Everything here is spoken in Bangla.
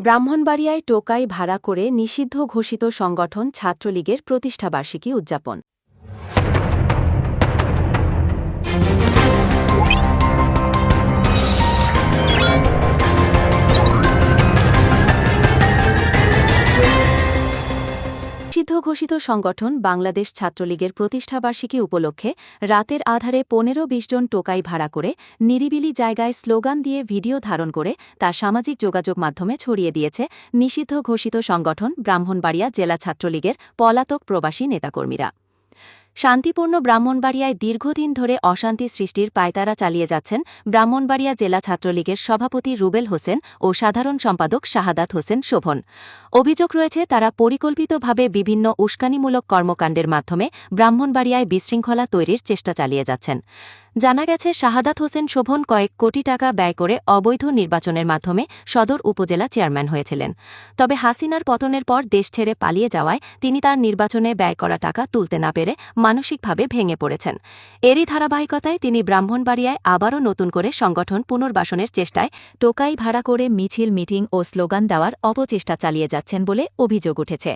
ব্রাহ্মণবাড়িয়ায় টোকাই ভাড়া করে নিষিদ্ধ ঘোষিত সংগঠন ছাত্রলীগের প্রতিষ্ঠাবার্ষিকী উদযাপন। নিষিদ্ধ ঘোষিত সংগঠন বাংলাদেশ ছাত্রলীগের প্রতিষ্ঠাবার্ষিকী উপলক্ষে রাতের আধারে ১৫-২০ জন টোকাই ভাড়া করে নিরিবিলি জায়গায় স্লোগান দিয়ে ভিডিও ধারণ করে তা সামাজিক যোগাযোগ মাধ্যমে ছড়িয়ে দিয়েছে নিষিদ্ধ ঘোষিত সংগঠন ব্রাহ্মণবাড়িয়া জেলা ছাত্রলীগের পলাতক প্রবাসী নেতাকর্মীরা। শান্তিপূর্ণ ব্রাহ্মণবাড়িয়ায় দীর্ঘদিন ধরে অশান্তি সৃষ্টির পায়তারা চালিয়ে যাচ্ছেন ব্রাহ্মণবাড়িয়া জেলা ছাত্রলীগের সভাপতি রুবেল হোসেন ও সাধারণ সম্পাদক শাহাদাত হোসেন শোভন। অভিযোগ রয়েছে তারা পরিকল্পিতভাবে বিভিন্ন উস্কানিমূলক কর্মকাণ্ডের মাধ্যমে ব্রাহ্মণবাড়িয়ায় বিশৃঙ্খলা তৈরির চেষ্টা চালিয়ে যাচ্ছেন। জানা গেছে শাহাদাত হোসেন শোভন কয়েক কোটি টাকা ব্যয় করে অবৈধ নির্বাচনের মাধ্যমে সদর উপজেলা চেয়ারম্যান হয়েছিলেন। তবে হাসিনার পতনের পর দেশ ছেড়ে পালিয়ে যাওয়ায় তিনি তার নির্বাচনে ব্যয় করা টাকা তুলতে না পেরে মানসিকভাবে ভেঙে পড়েছেন। এরই ধারাবাহিকতায় তিনি ব্রাহ্মণবাড়িয়ায় আবারও নতুন করে সংগঠন পুনর্বাসনের চেষ্টায় টোকাই ভাড়া করে মিছিল, মিটিং ও স্লোগান দেওয়ার অপচেষ্টা চালিয়ে যাচ্ছেন বলে অভিযোগ উঠেছে।